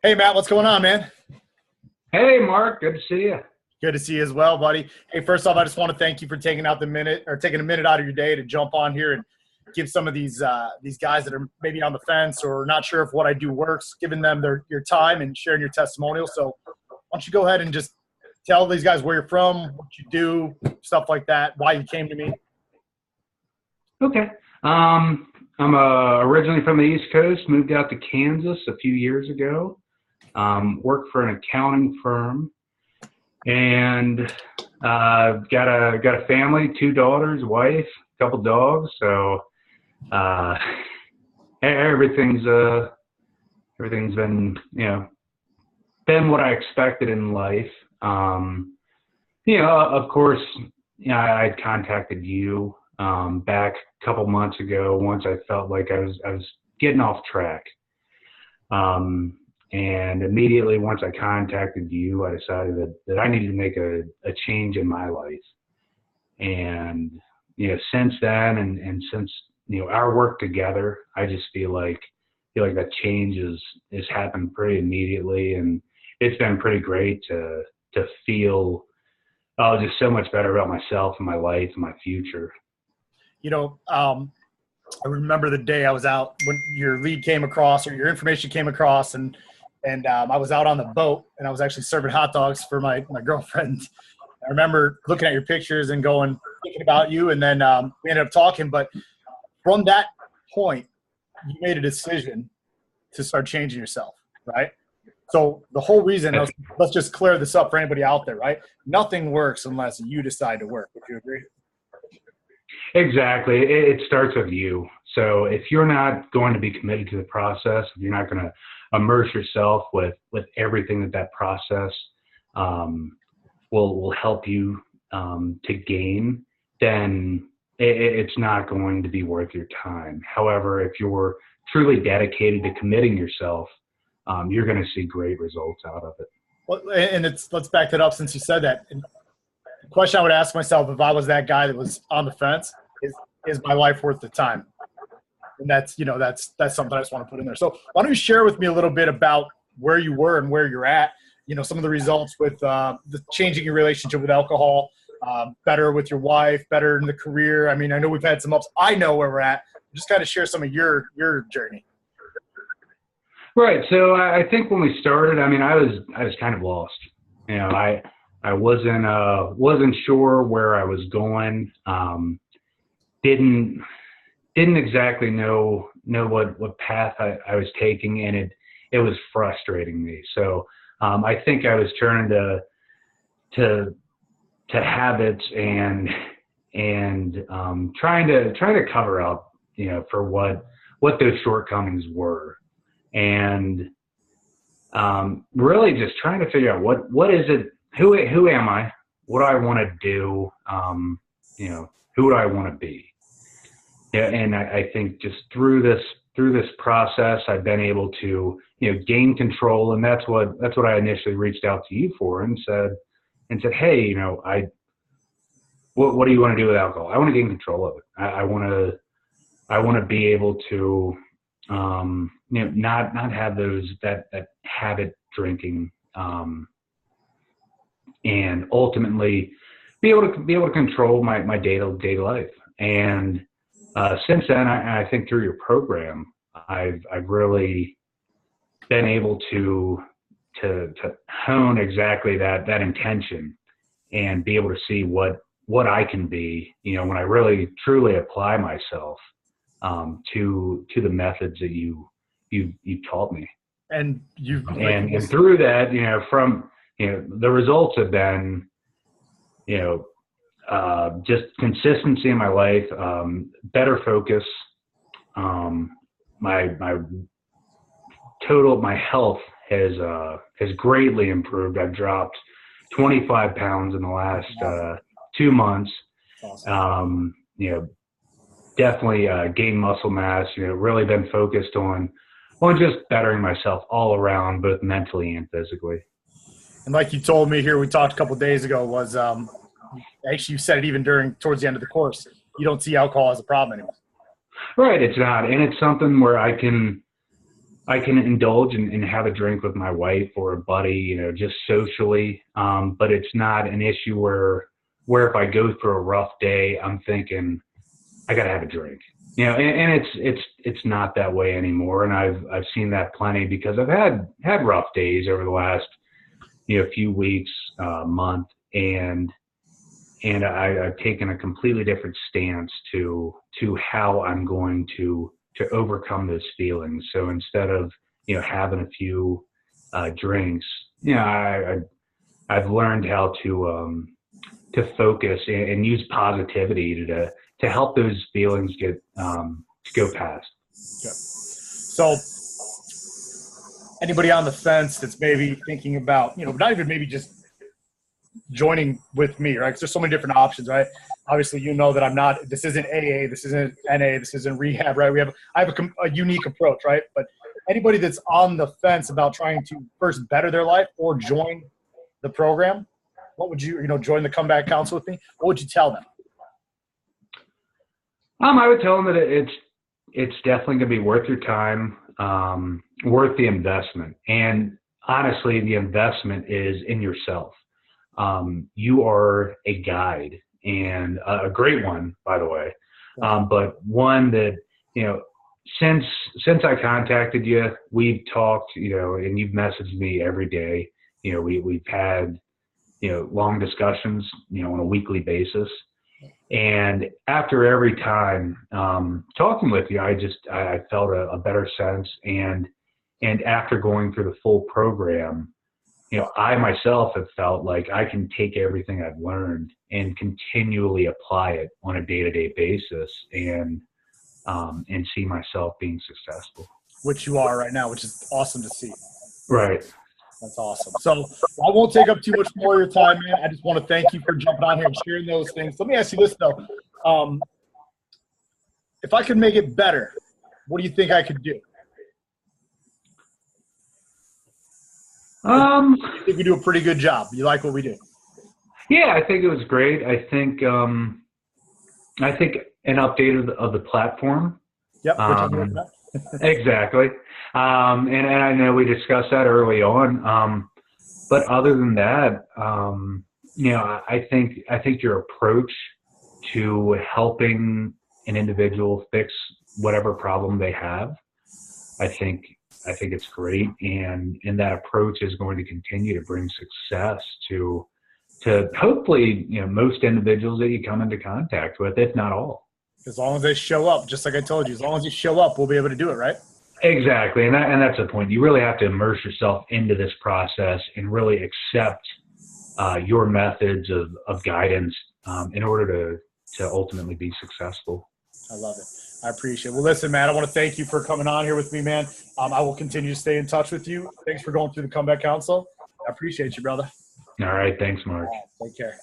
Hey, Matt, what's going on, man? Hey, Mark. Good to see you. Good to see you as well, buddy. Hey, first off, I just want to thank you for taking a minute out of your day to jump on here and give some of these guys that are maybe on the fence or not sure if what I do works, giving them your time and sharing your testimonial. So, why don't you go ahead and just tell these guys where you're from, what you do, stuff like that, why you came to me. Okay. I'm originally from the East Coast, moved out to Kansas a few years ago, worked for an accounting firm, and got a family, two daughters, wife, a couple dogs. So uh, everything's been been what I expected in life. Of course, I had contacted you back a couple months ago once I felt like I was getting off track. And immediately once I contacted you, I decided that I needed to make a change in my life. And since then, and since our work together, I just feel like that change is happened pretty immediately, and it's been pretty great to feel just so much better about myself and my life and my future. You know, I remember the day I was out when your lead came across or your information came across, and I was out on the boat and I was actually serving hot dogs for my girlfriend. I remember looking at your pictures and thinking about you, and then we ended up talking. But from that point, you made a decision to start changing yourself, right? So the whole reason, let's just clear this up for anybody out there, right? Nothing works unless you decide to work. Would you agree? Exactly. It starts with you. So if you're not going to be committed to the process, if you're not going to immerse yourself with everything that process will help you to gain, then it's not going to be worth your time. However, if you're truly dedicated to committing yourself, you're going to see great results out of it. Well, and let's back that up since you said that. And the question I would ask myself if I was that guy that was on the fence is my life worth the time? And that's something I just want to put in there. So why don't you share with me a little bit about where you were and where you're at, some of the results with the changing your relationship with alcohol, better with your wife, better in the career. I mean, I know we've had some ups. I know where we're at. Just kind of share some of your journey. Right. So I think when we started, I mean, I was kind of lost. I wasn't sure where I was going. Didn't exactly know what path I was taking, and it was frustrating me. So I think I was turning to habits and trying to cover up, for what those shortcomings were, and really just trying to figure out what is it, who am I, what do I want to do, who do I want to be. Yeah, and I think just through this process, I've been able to gain control, and that's what I initially reached out to you for and said, hey, what do you want to do with alcohol? I want to gain control of it. I want to be able to not have that habit drinking, and ultimately be able to control my day-to-day life. And since then, I think through your program, I've really been able to hone exactly that intention and be able to see what I can be, when I really truly apply myself to the methods that you taught me. And and through that, the results have been, just consistency in my life, better focus, my health has greatly improved. I've dropped 25 pounds in the last 2 months. awesome. Definitely gained muscle mass. Really been focused on just bettering myself all around, both mentally and physically. And like you told me here, we talked a couple of days ago, was actually you said it even towards the end of the course. You don't see alcohol as a problem anymore. Right, it's not, and it's something where I can I can indulge and have a drink with my wife or a buddy, you know, just socially. But it's not an issue where if I go through a rough day, I'm thinking I got to have a drink, you know, and it's not that way anymore. And I've seen that plenty because I've had rough days over the last, you know, few weeks, month, and I've taken a completely different stance to how I'm going to overcome those feelings. So instead of, you know, having a few drinks, you know, I've learned how to focus and use positivity to help those feelings get to go past. Okay. So anybody on the fence that's maybe thinking about, you know, not even maybe just joining with me, right? Because there's so many different options, right? Obviously, you know that I'm not. This isn't AA. This isn't NA. This isn't rehab, right? I have a unique approach, right? But anybody that's on the fence about trying to first better their life or join the program, what would you join the Comeback Council with me? What would you tell them? I would tell them that it's definitely going to be worth your time, worth the investment, and honestly, the investment is in yourself. You are a guide, and a great one, by the way, but one that, you know, since I contacted you, we've talked, you know, and you've messaged me every day. You know, we've had, you know, long discussions, you know, on a weekly basis. And after every time talking with you, I felt a better sense. And after going through the full program, you know, I myself have felt like I can take everything I've learned and continually apply it on a day-to-day basis and see myself being successful. Which you are right now, which is awesome to see. Right. That's awesome. So I won't take up too much more of your time, man. I just want to thank you for jumping on here and sharing those things. Let me ask you this, though. If I could make it better, what do you think I could do? I think we do a pretty good job. You like what we do? Yeah, I think it was great. I think an update of the platform. Yep. We're talking about that. Exactly. And I know we discussed that early on. But other than that, you know, I think your approach to helping an individual fix whatever problem they have, I think it's great. And that approach is going to continue to bring success to hopefully, you know, most individuals that you come into contact with, if not all. As long as they show up, just like I told you, as long as you show up, we'll be able to do it, right? Exactly. And that's the point. You really have to immerse yourself into this process and really accept your methods of guidance in order to ultimately be successful. I love it. I appreciate it. Well, listen, man, I want to thank you for coming on here with me, man. I will continue to stay in touch with you. Thanks for going through the Comeback Council. I appreciate you, brother. All right. Thanks, Mark. Take care.